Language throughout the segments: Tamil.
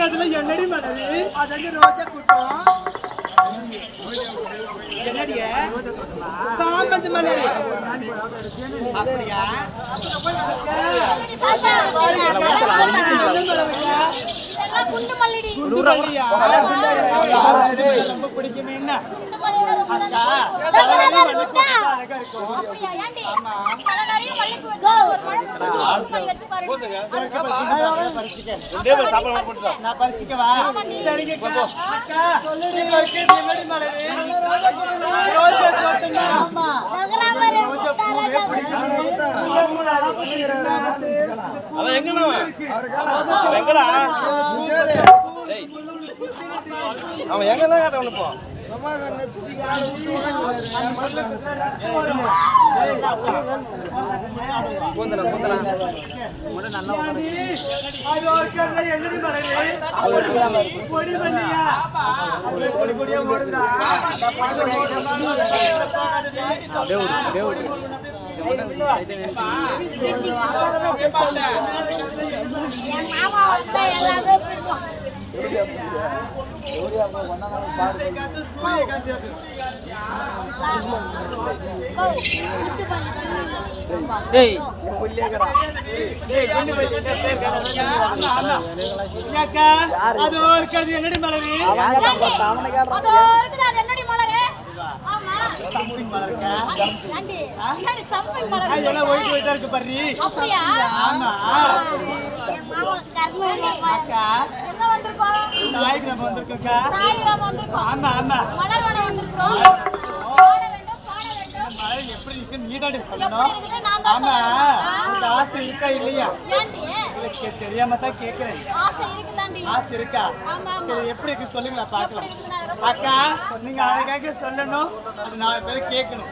இருக்கிறதுல என்னடி மலரு? அது ரோஜா கூட்டம். என்னடிய சாமந்தி மலர் அப்படியா? குண்டு மல்லிடி. ரொம்ப பிடிக்குமே என்ன நான் பறிச்சுக்கவா? சரிங்க அவன் எங்கதான் கேட்ட ஒண்ணு போ என்னடி மலரு? இருக்கு பாரு. ஆமா அக்கா வந்திருக்கா. ஆமா ஆமா எப்படி இருக்கு நீதாடி சொல்லணும். ஆமா ஆசை இருக்கா இல்லையா? தெரியாம தான் கேக்குறேன். ஆசை இருக்கா? சரி எப்படி இருக்கு சொல்லுங்களா பாக்கலாம். அக்கா நீங்க அழகாக சொல்லணும். அது 4 பேரை கேட்கணும்.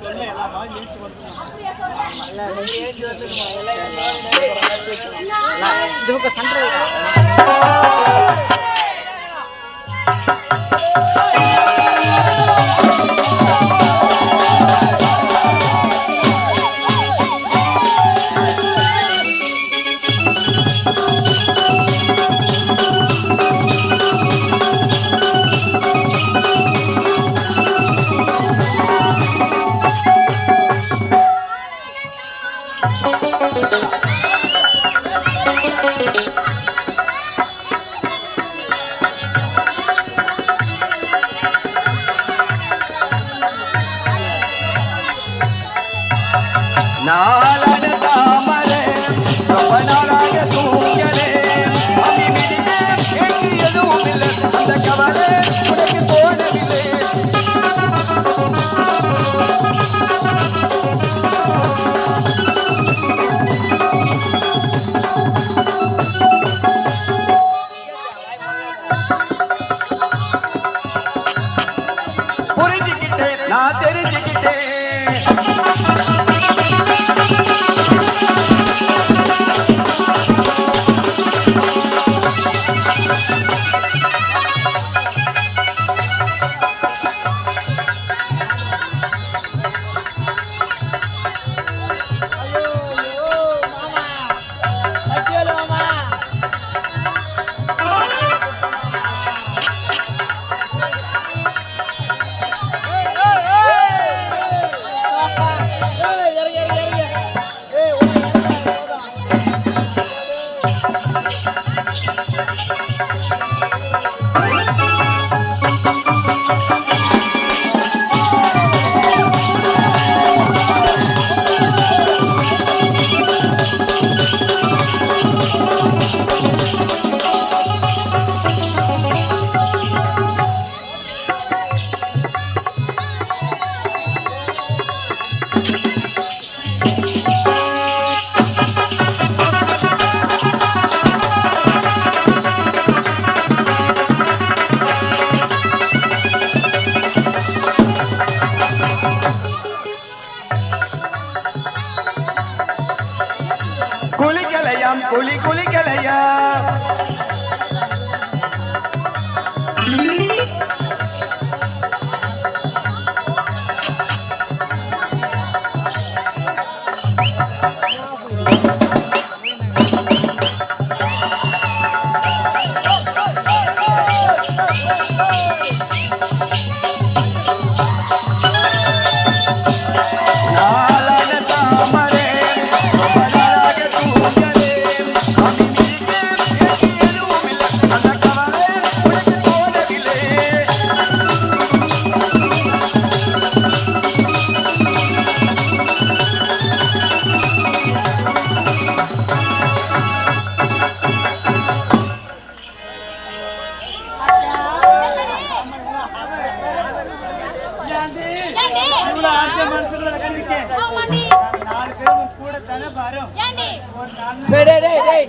சொல்ல எல்லாமே எழுச்சி வந்துடும். இந்த மனசுக்குள்ள கண்டிச்சேன் ஆமாண்டி நாலு பேரும் கூட தானே வரும் ஏண்டி ஒரு நாள் டேய்